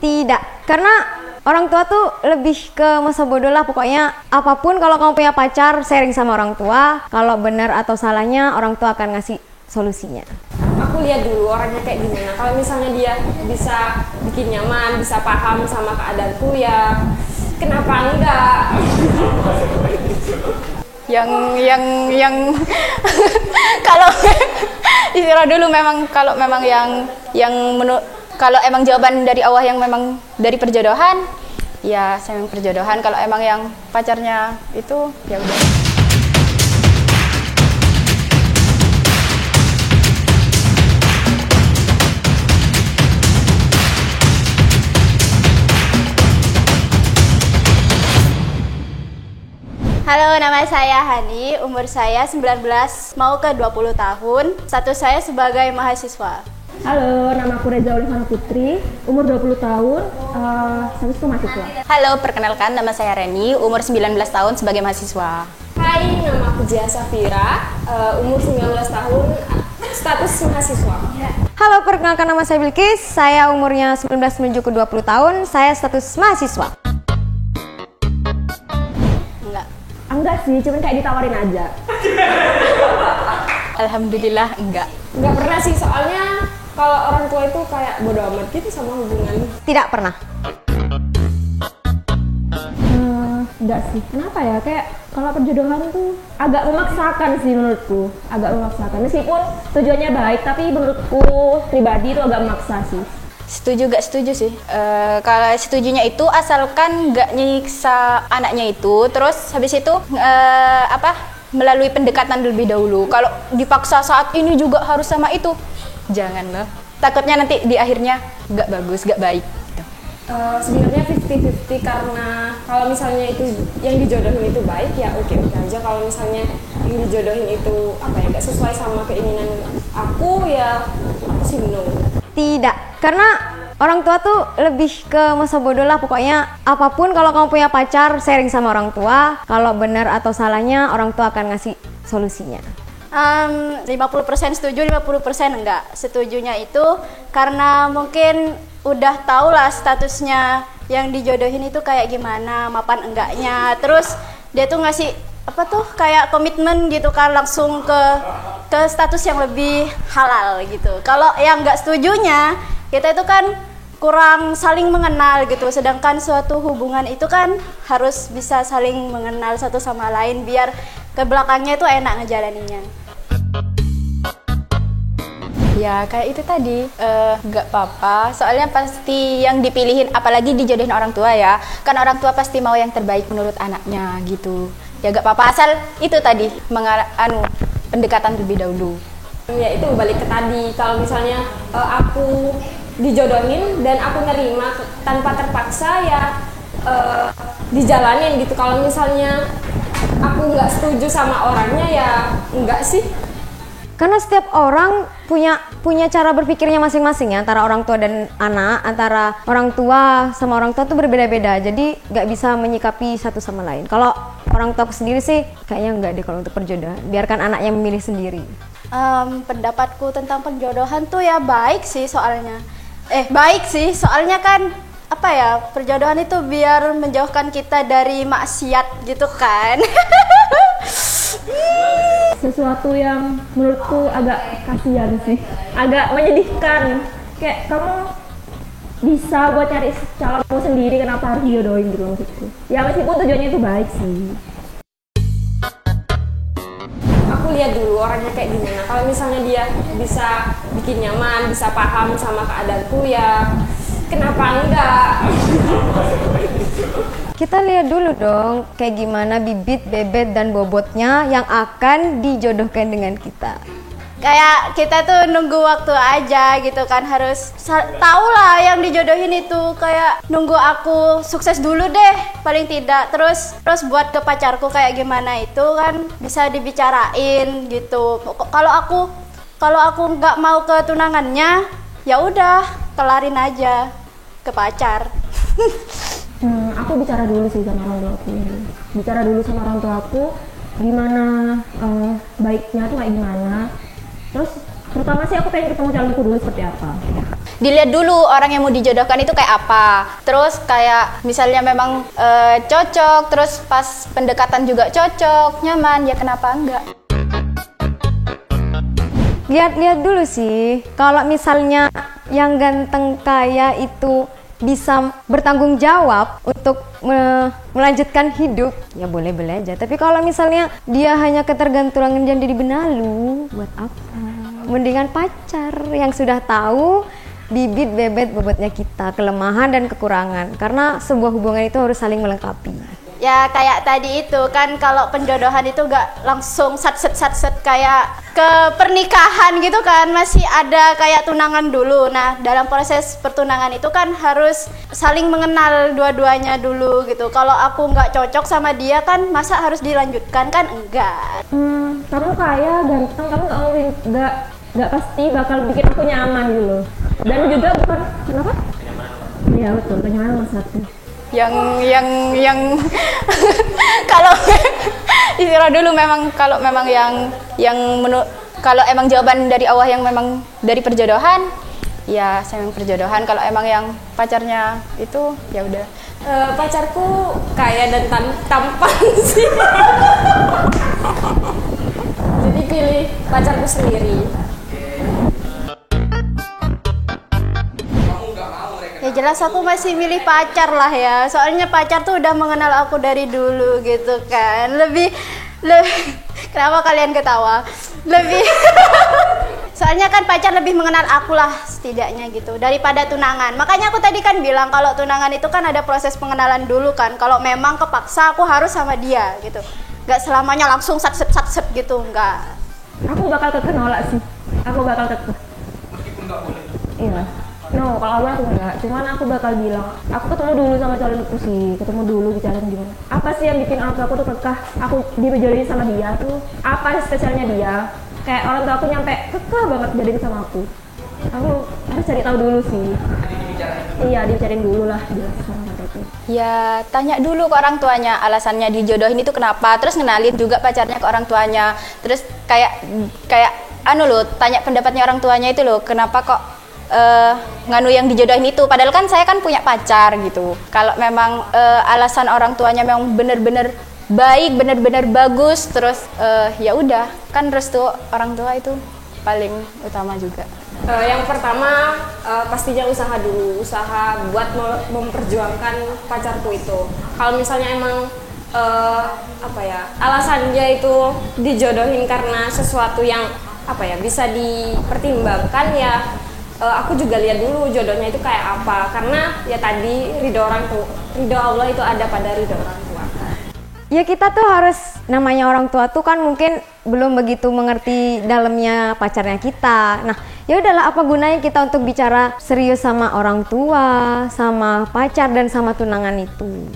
Tidak, karena orang tua tuh lebih ke masa bodoh lah. Pokoknya apapun, kalau kamu punya pacar, sharing sama orang tua. Kalau benar atau salahnya, orang tua akan ngasih solusinya. Aku lihat dulu orangnya kayak gimana. Kalau misalnya dia bisa bikin nyaman, bisa paham sama keadaanku, ya kenapa enggak? yang kalau istilah dulu memang, kalau memang kalau emang jawaban dari Allah yang memang dari perjodohan, ya saya memang perjodohan. Kalau emang yang pacarnya itu, ya udah. Halo, nama saya Hani, umur saya 19 mau ke 20 tahun, status saya sebagai mahasiswa. Halo, nama aku Reza Olivana Putri, umur 20 tahun, statusku mahasiswa. Halo, perkenalkan nama saya Reni, umur 19 tahun sebagai mahasiswa. Hai, nama aku Jia Safira, umur 19 tahun, status mahasiswa. Halo, perkenalkan nama saya Bilkis. Saya umurnya 19 menuju ke 20 tahun, saya status mahasiswa. Enggak sih, cuman kayak ditawarin aja. Alhamdulillah enggak. Enggak pernah sih, soalnya kalau orang tua itu kayak bodo amat gitu sama hubungan. Tidak pernah. Enggak sih, kenapa ya? Kayak kalau perjodohan tuh agak memaksakan sih menurutku. Agak memaksakan, meskipun tujuannya baik, tapi menurutku pribadi itu agak memaksa sih. Setuju gak setuju sih. Kalau setujunya itu asalkan gak nyiksa anaknya itu, terus habis itu melalui pendekatan lebih dahulu. Kalau dipaksa saat ini juga harus sama itu, jangan loh. Takutnya nanti di akhirnya gak bagus, gak baik. Gitu. Sebenarnya 50-50, karena kalau misalnya itu yang dijodohin itu baik, ya oke-oke aja. Kalau misalnya yang dijodohin itu gak sesuai sama keinginan aku, ya aku sih no. Tidak, karena orang tua tuh lebih ke masa bodoh lah. Pokoknya apapun, kalau kamu punya pacar, sharing sama orang tua. Kalau benar atau salahnya, orang tua akan ngasih solusinya. 50% setuju, 50% enggak. Setujunya itu karena mungkin udah tau lah statusnya yang dijodohin itu kayak gimana, mapan enggaknya. Terus dia tuh ngasih kayak komitmen gitu kan, langsung ke status yang lebih halal gitu. Kalau yang enggak setujunya, kita itu kan kurang saling mengenal gitu. Sedangkan suatu hubungan itu kan harus bisa saling mengenal satu sama lain biar ke belakangnya itu enak ngejalaninnya. Ya kayak itu tadi, gak apa-apa, soalnya pasti yang dipilihin, apalagi dijodohin orang tua ya, kan orang tua pasti mau yang terbaik menurut anaknya gitu. Ya gak apa-apa, asal itu tadi, pendekatan lebih dahulu. Ya itu balik ke tadi, kalau misalnya aku dijodohin dan aku nerima tanpa terpaksa, ya dijalanin gitu. Kalau misalnya aku nggak setuju sama orangnya, ya enggak sih. Karena setiap orang punya cara berpikirnya masing-masing ya, antara orang tua dan anak, antara orang tua sama orang tua tuh berbeda-beda. Jadi nggak bisa menyikapi satu sama lain. Kalau orang tua aku sendiri sih kayaknya nggak deh kalau untuk perjodohan. Biarkan anaknya memilih sendiri. Pendapatku tentang perjodohan tuh ya baik sih soalnya. Baik sih soalnya kan perjodohan itu biar menjauhkan kita dari maksiat gitu kan. Sesuatu yang menurutku agak kasihan sih, agak menyedihkan. Kayak kamu bisa buat cari calonmu sendiri, kenapa harus dijodohin gitu maksudku. Ya meskipun tujuannya itu baik sih. Aku lihat dulu orangnya kayak gimana. Kalau misalnya dia bisa bikin nyaman, bisa paham sama keadaanku, ya kenapa enggak? Kita lihat dulu dong kayak gimana bibit, bebet, dan bobotnya yang akan dijodohkan dengan kita. Kayak kita tuh nunggu waktu aja gitu kan, harus tahu lah yang dijodohin itu. Kayak nunggu aku sukses dulu deh paling tidak, terus buat ke pacarku kayak gimana itu kan bisa dibicarain gitu. Kalau aku nggak mau ke tunangannya, ya udah kelarin aja ke pacar. Aku bicara dulu sih sama orang tua aku. Bicara dulu sama orang tua aku gimana baiknya tuh kayak gimana. Terus pertama sih aku pengen ketemu calonku dulu seperti apa. dilihat dulu orang yang mau dijodohkan itu kayak apa. Terus kayak misalnya memang cocok, terus pas pendekatan juga cocok, nyaman, ya kenapa enggak? Lihat-lihat dulu sih, kalau misalnya yang ganteng kaya itu bisa bertanggung jawab untuk melanjutkan hidup, ya boleh-boleh aja. Tapi kalau misalnya dia hanya ketergantungan dan jadi benalu, buat apa? Mendingan pacar yang sudah tahu bibit bebet bobotnya kita, kelemahan dan kekurangan. Karena sebuah hubungan itu harus saling melengkapi. Ya kayak tadi itu kan, kalau penjodohan itu gak langsung sat-set kayak ke pernikahan gitu kan, masih ada kayak tunangan dulu. Nah dalam proses pertunangan itu kan harus saling mengenal dua-duanya dulu gitu. Kalau aku nggak cocok sama dia kan, masa harus dilanjutkan kan? Enggak. Kamu kaya, ganteng, kamu nggak pasti bakal bikin aku nyaman gitu. Dan juga bukan kenapa? Iya betul, kenyamanan nomor satu. Yang kalau istilah dulu memang, kalau memang kalau emang jawaban dari Allah yang memang dari perjodohan, ya saya memang perjodohan. Kalau emang yang pacarnya itu ya udah. Pacarku kaya dan tampan sih. Jadi pilih pacarku sendiri. Ya jelas aku masih milih pacar lah ya. Soalnya pacar tuh udah mengenal aku dari dulu gitu kan. Lebih kenapa kalian ketawa? Lebih soalnya kan pacar lebih mengenal aku lah setidaknya gitu daripada tunangan. Makanya aku tadi kan bilang kalau tunangan itu kan ada proses pengenalan dulu kan. Kalau memang kepaksa aku harus sama dia gitu. Gak selamanya langsung satset gitu, enggak. Aku bakal kekeh nolak sih. Aku bakal kekeh. Meskipun nggak boleh. Iya. No, kalau aku enggak. Cuman aku bakal bilang, aku ketemu dulu sama calonku sih. Ketemu dulu bicarain gimana. Apa sih yang bikin orang tua aku tuh kekeh? Aku dijodohin sama dia tuh. Apa spesialnya dia? Kayak orang tua aku nyampe kekeh banget jadiin sama aku. Aku harus cari tahu dulu sih. Iya, dibicarain dulu lah, jelas sama kata itu. Ya tanya dulu ke orang tuanya alasannya dijodohin itu kenapa. Terus ngenalin juga pacarnya ke orang tuanya. Terus kayak tanya pendapatnya orang tuanya itu loh, kenapa kok nganu yang dijodohin itu, padahal kan saya kan punya pacar gitu. Kalau memang alasan orang tuanya memang bener-bener baik, bener-bener bagus, terus ya udah, kan restu orang tua itu paling utama juga. Yang pertama pastinya usaha dulu, usaha buat memperjuangkan pacarku itu. Kalau misalnya emang alasannya itu dijodohin karena sesuatu yang bisa dipertimbangkan, ya aku juga lihat dulu jodohnya itu kayak apa, karena ya tadi ridho Allah itu ada pada ridho orang tua. Ya kita tuh harus, namanya orang tua tuh kan mungkin belum begitu mengerti dalamnya pacarnya kita. Nah ya udahlah, apa gunanya kita untuk bicara serius sama orang tua, sama pacar dan sama tunangan itu.